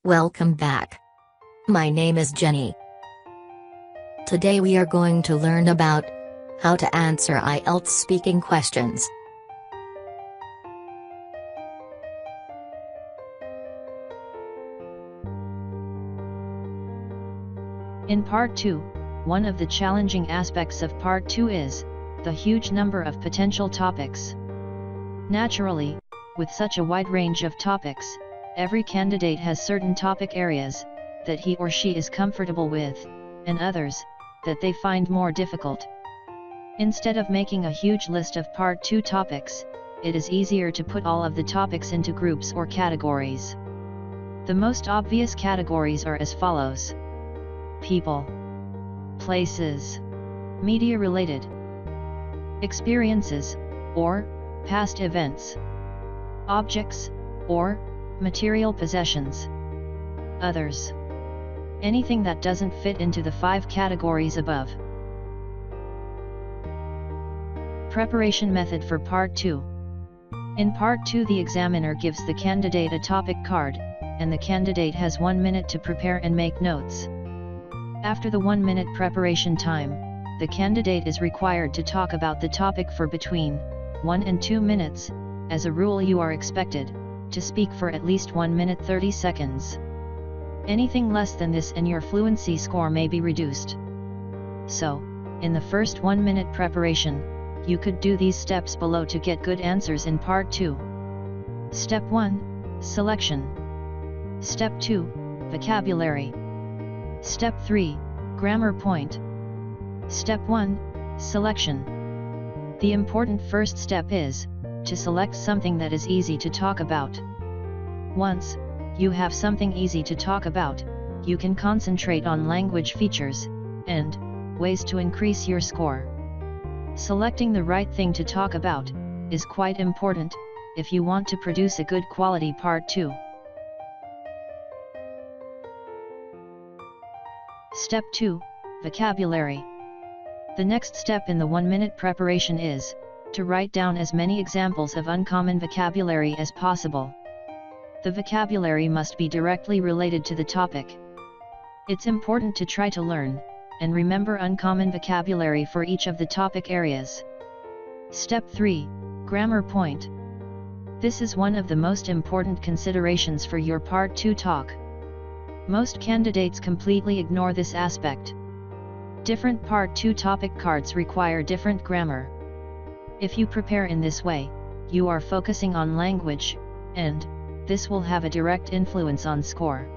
Welcome back. My name is Jenny. Today we are going to learn about how to answer IELTS speaking questions. In Part 2, one of the challenging aspects of Part 2 is the huge number of potential topics. Naturally, with such a wide range of topics, every candidate has certain topic areas that he or she is comfortable with, and others that they find more difficult. Instead of making a huge list of Part 2 topics, it is easier to put all of the topics into groups or categories. The most obvious categories are as follows: people, places, media-related, experiences, or past events, objects, or material possessions, others. Anything that doesn't fit into the 5 categories above. Preparation method for Part 2. In Part 2, the examiner gives the candidate a topic card, and the candidate has 1 minute to prepare and make notes. After the 1 minute preparation time, the candidate is required to talk about the topic for between 1 and 2 minutes. As a rule, you are expected to speak for at least 1 minute 30 seconds. Anything less than this and your fluency score may be reduced. So, in the first 1 minute preparation, you could do these steps below to get good answers in Part 2. Step 1, Selection. Step 2, Vocabulary. Step 3, Grammar point. Step 1, Selection. The important first step is to select something that is easy to talk about. Once you have something easy to talk about, you can concentrate on language features and ways to increase your score. Selecting the right thing to talk about is quite important if you want to produce a good quality Part 2. Step 2, Vocabulary. The next step in the 1 minute preparation is to write down as many examples of uncommon vocabulary as possible. The vocabulary must be directly related to the topic. It's important to try to learn and remember uncommon vocabulary for each of the topic areas. Step 3, Grammar point. This is one of the most important considerations for your Part 2 talk. Most candidates completely ignore this aspect. Different Part 2 topic cards require different grammar. If you prepare in this way, you are focusing on language, and this will have a direct influence on score.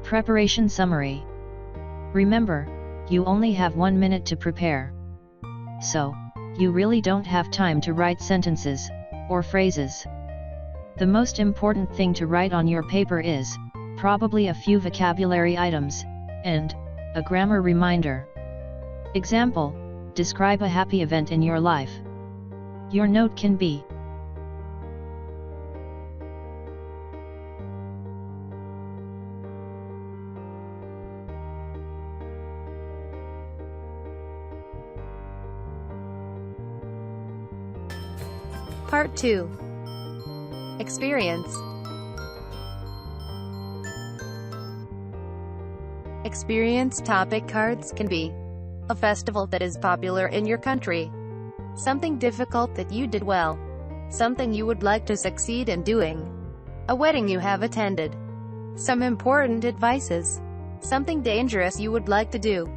Preparation summary. Remember, you only have 1 minute to prepare. So, you really don't have time to write sentences or phrases. The most important thing to write on your paper is probably a few vocabulary items and a grammar reminder. Example: describe a happy event in your life. Your note can be: Part 2. Experience. Experience topic cards can be a festival that is popular in your country, something difficult that you did well, something you would like to succeed in doing, a wedding you have attended, some important advices, something dangerous you would like to do,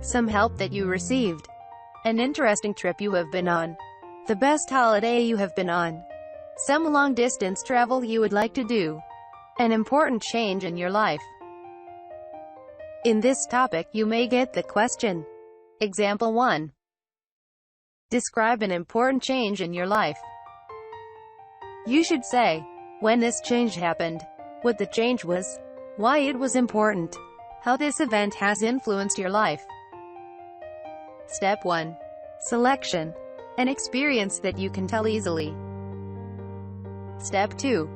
some help that you received, an interesting trip you have been on, the best holiday you have been on, some long-distance travel you would like to do, an important change in your life. In this topic you may get the question. Example 1. Describe an important change in your life. You should say when this change happened, what the change was, why it was important, how this event has influenced your life. Step 1. Selection. An experience that you can tell easily. Step 2.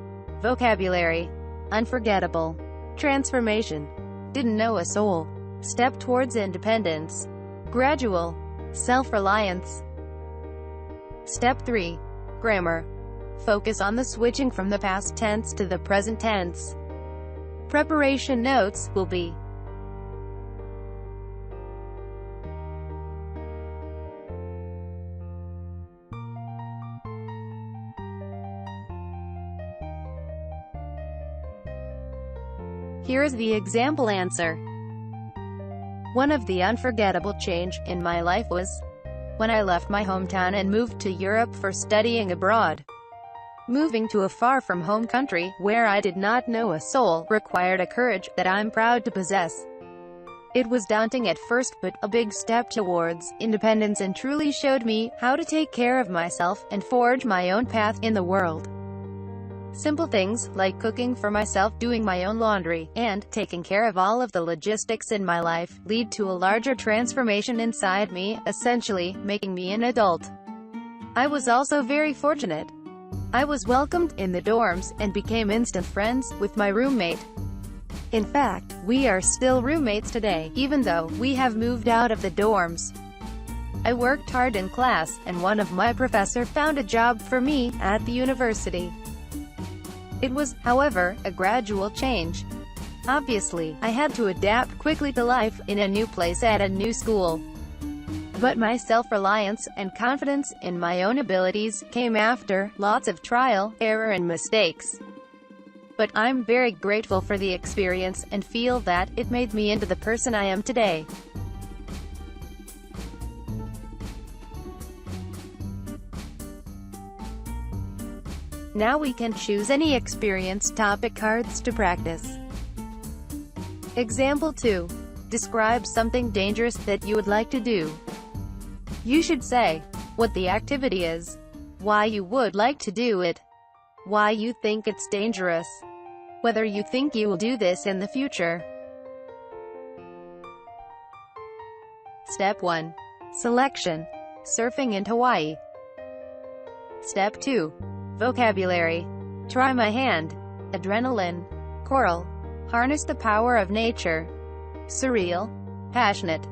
Vocabulary. Unforgettable. Transformation. Didn't know a soul. Step towards independence. Gradual. Self-reliance. Step 3. Grammar. Focus on the switching from the past tense to the present tense. Preparation notes will be: here is the example answer. One of the unforgettable change in my life was when I left my hometown and moved to Europe for studying abroad. Moving to a far-from-home country, where I did not know a soul, required a courage that I'm proud to possess. It was daunting at first, but a big step towards independence, and truly showed me how to take care of myself and forge my own path in the world. Simple things, like cooking for myself, doing my own laundry, and taking care of all of the logistics in my life, lead to a larger transformation inside me, essentially, making me an adult. I was also very fortunate. I was welcomed in the dorms, and became instant friends with my roommate. In fact, we are still roommates today, even though we have moved out of the dorms. I worked hard in class, and one of my professors found a job for me at the university. It was, however, a gradual change. Obviously, I had to adapt quickly to life in a new place at a new school. But my self-reliance and confidence in my own abilities came after lots of trial, error and mistakes. But I'm very grateful for the experience, and feel that it made me into the person I am today. Now we can choose any experience topic cards to practice. Example 2. Describe something dangerous that you would like to do. You should say what the activity is, why you would like to do it, why you think it's dangerous, whether you think you will do this in the future. Step 1. Selection. Surfing in Hawaii. Step 2. Vocabulary. Try my hand. Adrenaline. Coral. Harness the power of nature. Surreal. Passionate.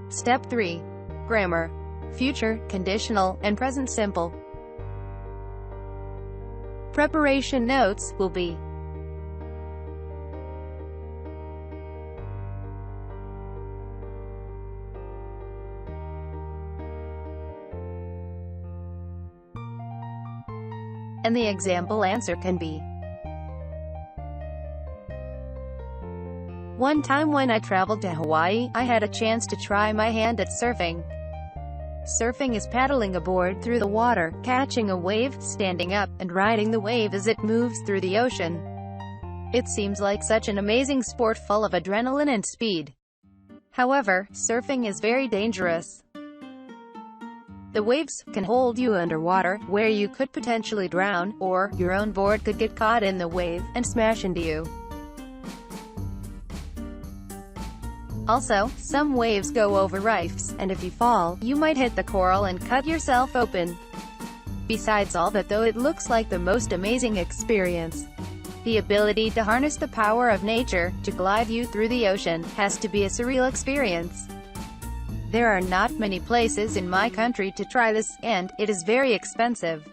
Step 3. Grammar. Future, conditional, and present simple. Preparation notes will be: and the example answer can be: one time when I traveled to Hawaii, I had a chance to try my hand at surfing. Surfing is paddling a board through the water, catching a wave, standing up, and riding the wave as it moves through the ocean. It seems like such an amazing sport full of adrenaline and speed. However, surfing is very dangerous. The waves can hold you underwater, where you could potentially drown, or your own board could get caught in the wave and smash into you. Also, some waves go over reefs, and if you fall, you might hit the coral and cut yourself open. Besides all that, though it looks like the most amazing experience, the ability to harness the power of nature to glide you through the ocean has to be a surreal experience. There are not many places in my country to try this, and it is very expensive.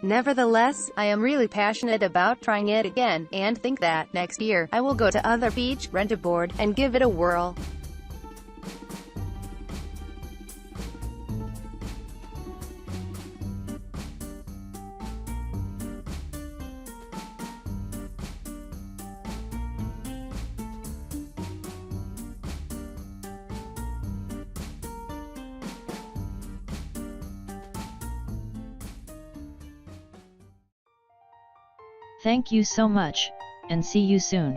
Nevertheless, I am really passionate about trying it again, and think that next year I will go to other beach, rent a board, and give it a whirl. Thank you so much, and see you soon.